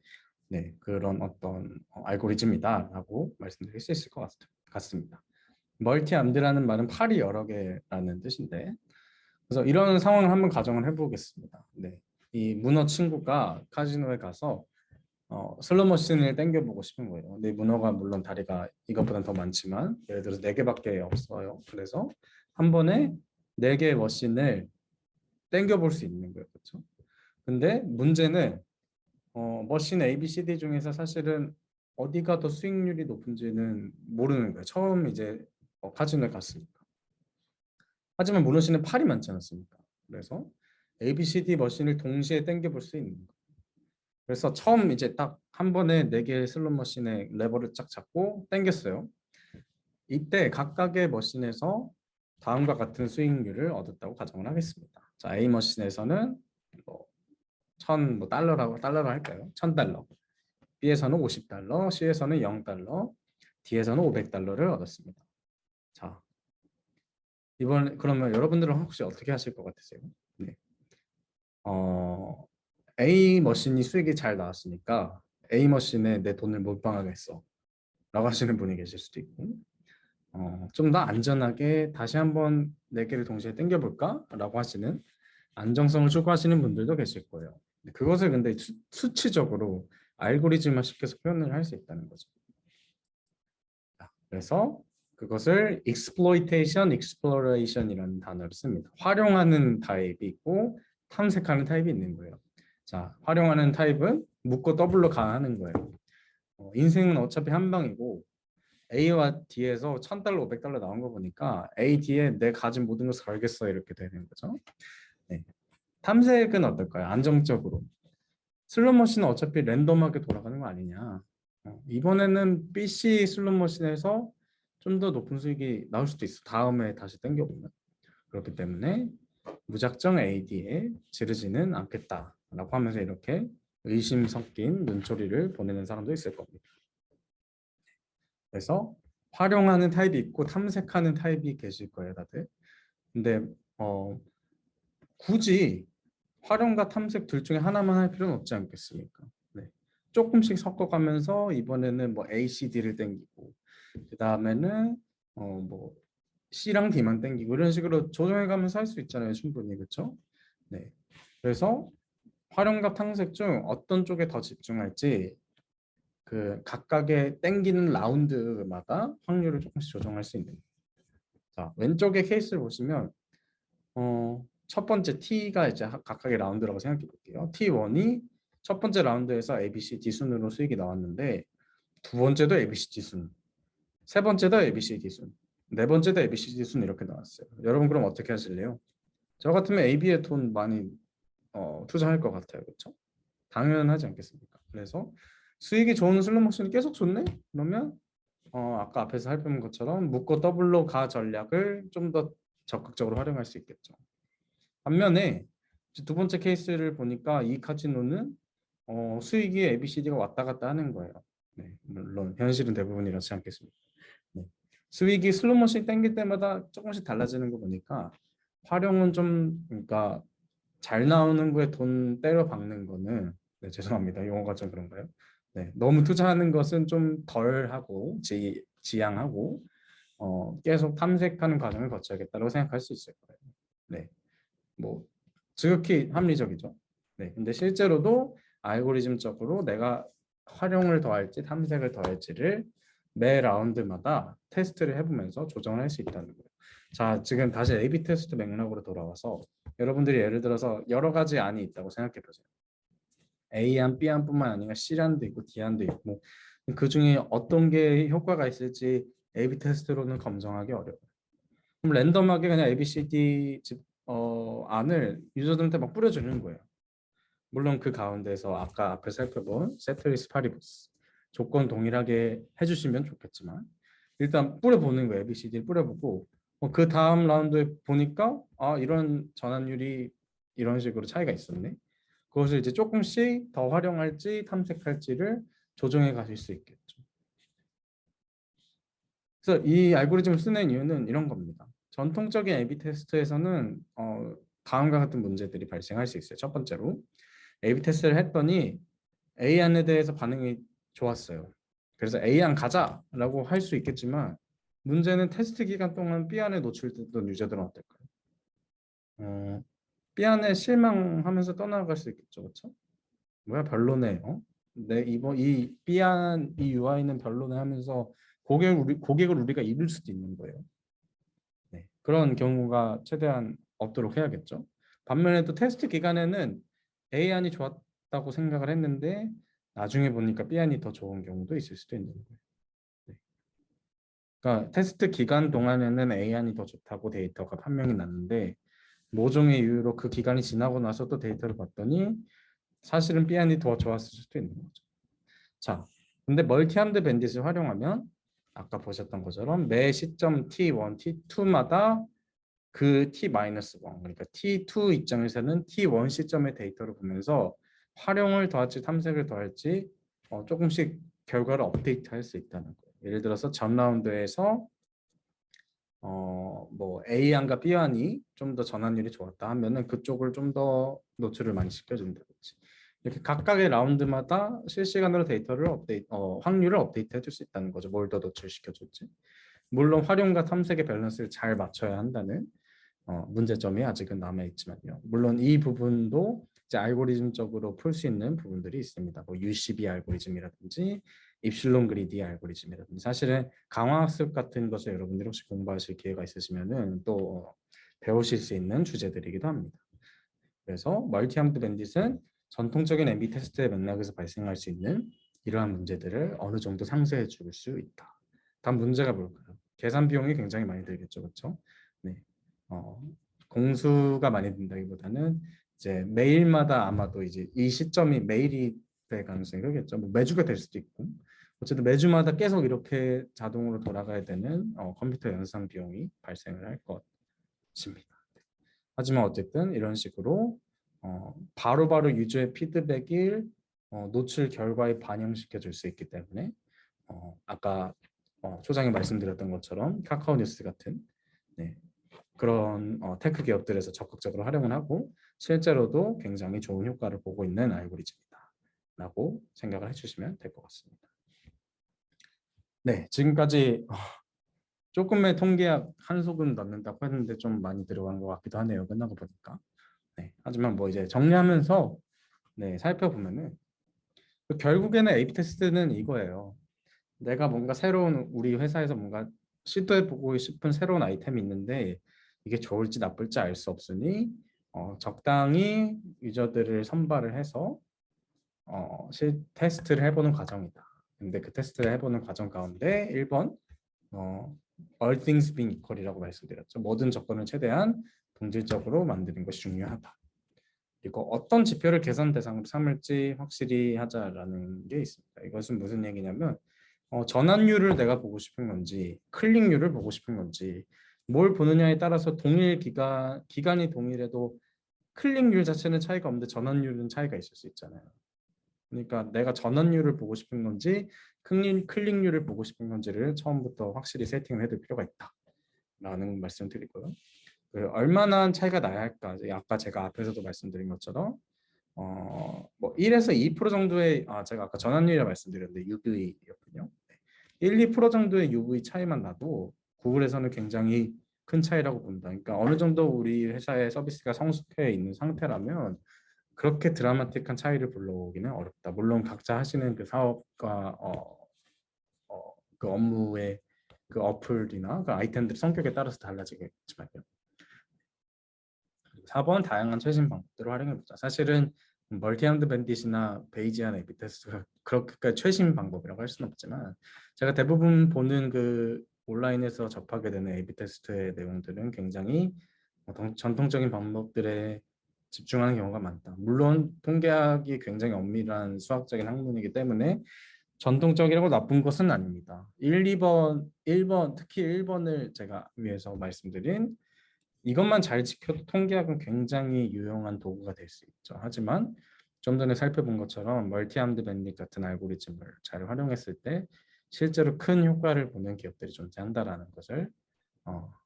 네, 그런 어떤 알고리즘이다라고 말씀드릴 수 있을 것 같습니다. 멀티암드라는 말은 팔이 여러 개라는 뜻인데 그래서 이런 상황을 한번 가정을 해보겠습니다. 네, 이 문어 친구가 카지노에 가서 슬롯 머신을 땡겨보고 싶은 거예요. 근데 문어가 물론 다리가 이것보다는 더 많지만 예를 들어서 4개밖에 없어요. 그래서 한 번에 4개의 머신을 땡겨볼 수 있는 거예요. 그렇죠? 근데 문제는 머신 A, B, C, D 중에서 사실은 어디가 더 수익률이 높은지는 모르는 거예요. 처음 이제 카지노에 갔으니까. 하지만 문호 씨는 팔이 많지 않았습니까? 그래서 A, B, C, D 머신을 동시에 당겨볼 수 있는 거예요. 그래서 처음 이제 딱 한 번에 4개의 슬롯 머신의 레버를 쫙 잡고 당겼어요. 이때 각각의 머신에서 다음과 같은 수익률을 얻었다고 가정을 하겠습니다. 자, A 머신에서는 뭐 달러로 할까요? 1000달러. B에서는 50달러, C에서는 0달러, D에서는 500달러를 얻었습니다. 자, 그러면 여러분들은 혹시 어떻게 하실 것 같으세요? 네. A 머신이 수익이 잘 나왔으니까 A 머신에 내 돈을 몰빵하겠어 라고 하시는 분이 계실 수도 있고 좀 더 안전하게 다시 한번 4개를 동시에 당겨볼까? 라고 하시는 안정성을 추구하시는 분들도 계실 거예요. 그것을 근데 수치적으로 알고리즘화시켜서 표현을 할 수 있다는 거죠. 그래서 그것을 exploitation, exploration이라는 단어를 씁니다. 활용하는 타입이 있고 탐색하는 타입이 있는 거예요. 자, 활용하는 타입은 묶고 더블로 가하는 거예요. 인생은 어차피 한 방이고 A와 D에서 1000달러, 500달러 나온 거 보니까 A, D에 내 가진 모든 것을 걸겠어 이렇게 되는 거죠. 네. 탐색은 어떨까요? 안정적으로. 슬롯머신은 어차피 랜덤하게 돌아가는 거 아니냐. 이번에는 BC 슬롯머신에서 좀 더 높은 수익이 나올 수도 있어. 다음에 다시 땡겨보면. 그렇기 때문에 무작정 AD에 지르지는 않겠다라고 하면서 이렇게 의심 섞인 눈초리를 보내는 사람도 있을 겁니다. 그래서 활용하는 타입이 있고 탐색하는 타입이 계실 거예요, 다들. 근데 굳이 활용과 탐색 둘 중에 하나만 할 필요는 없지 않겠습니까? 네. 조금씩 섞어가면서 이번에는 뭐 A, C, D를 땡기고 그 다음에는 뭐 C랑 D만 땡기고 이런 식으로 조정해가면서 할 수 있잖아요, 충분히. 그렇죠? 네. 그래서 활용과 탐색 중 어떤 쪽에 더 집중할지 그 각각의 땡기는 라운드마다 확률을 조금씩 조정할 수 있는. 자, 왼쪽의 케이스를 보시면 첫 번째 T가 이제 각각의 라운드라고 생각해 볼게요. T1이 첫 번째 라운드에서 A, B, C, D 순으로 수익이 나왔는데 두 번째도 A, B, C, D 순, 세 번째도 A, B, C, D 순, 네 번째도 A, B, C, D 순 이렇게 나왔어요. 여러분 그럼 어떻게 하실래요? 저 같으면 A, B에 돈 많이 투자할 것 같아요. 그렇죠? 당연하지 않겠습니까? 그래서 수익이 좋은 슬롯모션이 계속 좋네? 그러면 아까 앞에서 살펴본 것처럼 묶고 더블로 가 전략을 좀 더 적극적으로 활용할 수 있겠죠. 반면에 두 번째 케이스를 보니까 이 카지노는 수익이 ABCD가 왔다 갔다 하는 거예요. 네, 물론 현실은 대부분 이렇지 않겠습니까? 네. 수익이 슬롯모션 땡길 때마다 조금씩 달라지는 거 보니까 활용은 좀 그러니까 잘 나오는 거에 돈 때려 박는 거는 네, 죄송합니다. 용어가 좀 그런가요? 네, 너무 투자하는 것은 좀 덜 하고 지양하고 계속 탐색하는 과정을 거쳐야겠다고 생각할 수 있을 거예요. 네. 뭐 지극히 합리적이죠. 네, 근데 실제로도 알고리즘적으로 내가 활용을 더할지 탐색을 더할지를 매 라운드마다 테스트를 해보면서 조정을 할 수 있다는 거예요. 자, 지금 다시 A/B 테스트 맥락으로 돌아와서 여러분들이 예를 들어서 여러 가지 안이 있다고 생각해 보세요. A안, B안뿐만 아니라 C안도 있고 D안도 있고 그 중에 어떤 게 효과가 있을지 A/B 테스트로는 검증하기 어려워요. 그럼 랜덤하게 그냥 A, B, C, D 안을 유저들한테 막 뿌려주는 거예요. 물론 그 가운데서 아까 앞에 살펴본 세트리스 파리부스 조건 동일하게 해주시면 좋겠지만 일단 뿌려보는 거예요. A, B, C, D를 뿌려보고 그 다음 라운드에 보니까 이런 전환율이 이런 식으로 차이가 있었네. 그것을 이제 조금씩 더 활용할지 탐색할지를 조정해 가실 수 있겠죠. 그래서 이 알고리즘을 쓰는 이유는 이런 겁니다. 전통적인 A/B 테스트에서는 다음과 같은 문제들이 발생할 수 있어요. 첫 번째로 A/B 테스트를 했더니 A안에 대해서 반응이 좋았어요. 그래서 A안 가자라고 할 수 있겠지만 문제는 테스트 기간 동안 B안에 노출됐던 유저들은 어떨까요? B안에 실망하면서 떠나갈 수 있겠죠, 그렇죠? 뭐야 별로네, 내 이번 이 B안 이 UI는 별로네 하면서 고객을 우리가 잃을 수도 있는 거예요. 네, 그런 경우가 최대한 없도록 해야겠죠. 반면에 또 테스트 기간에는 A안이 좋았다고 생각을 했는데 나중에 보니까 B안이 더 좋은 경우도 있을 수도 있는 거예요. 네. 그러니까 테스트 기간 동안에는 A안이 더 좋다고 데이터가 판명이 났는데 모종의 이유로 그 기간이 지나고 나서 또 데이터를 봤더니 사실은 B안이 더 좋았을 수도 있는 거죠. 자, 근데 멀티함드 밴딧을 활용하면 아까 보셨던 것처럼 매 시점 T1, T2마다 그 T-1 그러니까 T2 입장에서는 T1 시점의 데이터를 보면서 활용을 더할지 탐색을 더할지 조금씩 결과를 업데이트할 수 있다는 거예요. 예를 들어서 전 라운드에서 뭐 A안과 B안이 좀 더 전환율이 좋았다 하면은 그쪽을 좀 더 노출을 많이 시켜준다든지 이렇게 각각의 라운드마다 실시간으로 데이터를 확률을 업데이트 해줄 수 있다는 거죠. 뭘 더 노출시켜줄지. 물론 활용과 탐색의 밸런스를 잘 맞춰야 한다는 문제점이 아직은 남아있지만요. 물론 이 부분도 이제 알고리즘적으로 풀 수 있는 부분들이 있습니다. 뭐 UCB 알고리즘이라든지 입실론 그리디 알고리즘이라든지 사실은 강화학습 같은 것을 여러분들이 혹시 공부하실 기회가 있으시면은 또 배우실 수 있는 주제들이기도 합니다. 그래서 멀티암드 밴딧은 전통적인 MB 테스트의 맥락에서 발생할 수 있는 이러한 문제들을 어느 정도 상쇄해 줄 수 있다. 다음 문제가 뭘까요? 계산 비용이 굉장히 많이 들겠죠, 그렇죠? 네, 어, 공수가 많이 든다기보다는 이제 매일마다 아마도 이제 이 시점이 매일이 될 가능성이 크겠죠. 뭐 매주가 될 수도 있고 어쨌든 매주마다 계속 이렇게 자동으로 돌아가야 되는 컴퓨터 연상 비용이 발생을 할 것입니다. 하지만 어쨌든 이런 식으로 바로바로 유저의 피드백을 노출 결과에 반영시켜 줄 수 있기 때문에 아까 초장에 말씀드렸던 것처럼 카카오 뉴스 같은 네, 그런 테크 기업들에서 적극적으로 활용을 하고 실제로도 굉장히 좋은 효과를 보고 있는 알고리즘이다 라고 생각을 해주시면 될 것 같습니다. 네, 지금까지 조금의 통계학 한 소금 넣는다고 했는데 좀 많이 들어간 것 같기도 하네요. 끝나고 보니까. 네, 하지만 뭐 이제 정리하면서 네, 살펴보면은 결국에는 A/B 테스트는 이거예요. 내가 뭔가 새로운 우리 회사에서 뭔가 시도해보고 싶은 새로운 아이템이 있는데 이게 좋을지 나쁠지 알 수 없으니 적당히 유저들을 선발을 해서 테스트를 해보는 과정이다. 근데 그 테스트를 해보는 과정 가운데 1번 all things being equal이라고 말씀드렸죠. 모든 조건을 최대한 동질적으로 만드는 것이 중요하다. 그리고 어떤 지표를 개선 대상으로 삼을지 확실히 하자라는 게 있습니다. 이것은 무슨 얘기냐면 전환율을 내가 보고 싶은 건지 클릭률을 보고 싶은 건지 뭘 보느냐에 따라서 동일 기간이 동일해도 클릭률 자체는 차이가 없는데 전환율은 차이가 있을 수 있잖아요. 그러니까 내가 전환율을 보고 싶은 건지 클릭률을 보고 싶은 건지를 처음부터 확실히 세팅을 해둘 필요가 있다라는 말씀을 드리고요. 얼마나 차이가 나야 할까? 아까 제가 앞에서도 말씀드린 것처럼 뭐 1에서 2% 정도의 제가 아까 전환율이라 말씀드렸는데 UV였군요. 1, 2% 정도의 UV 차이만 나도 구글에서는 굉장히 큰 차이라고 본다. 그러니까 어느 정도 우리 회사의 서비스가 성숙해 있는 상태라면 그렇게 드라마틱한 차이를 불러오기는 어렵다. 물론 각자 하시는 그 사업과 그 업무의 그 어플이나 그 아이템들 성격에 따라서 달라지겠지만요. 4번 다양한 최신 방법들을 활용해보자. 사실은 멀티하운드 밴딧이나 베이지안 A/B 테스트가 그렇게까지 최신 방법이라고 할 수는 없지만 제가 대부분 보는 그 온라인에서 접하게 되는 A/B 테스트의 내용들은 굉장히 전통적인 방법들에 집중하는 경우가 많다. 물론 통계학이 굉장히 엄밀한 수학적인 학문이기 때문에 전통적이라고 나쁜 것은 아닙니다. 1, 2번, 1번, 특히 1번을 제가 위해서 말씀드린 이것만 잘 지켜도 통계학은 굉장히 유용한 도구가 될 수 있죠. 하지만 좀 전에 살펴본 것처럼 멀티아임드 밴딧 같은 알고리즘을 잘 활용했을 때 실제로 큰 효과를 보는 기업들이 존재한다라는 것을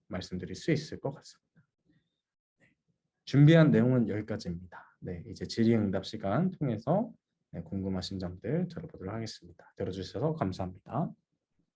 말씀드릴 수 있을 것 같습니다. 네. 준비한 내용은 여기까지입니다. 네, 이제 질의응답 시간 통해서 궁금하신 점들 들어보도록 하겠습니다. 들어주셔서 감사합니다.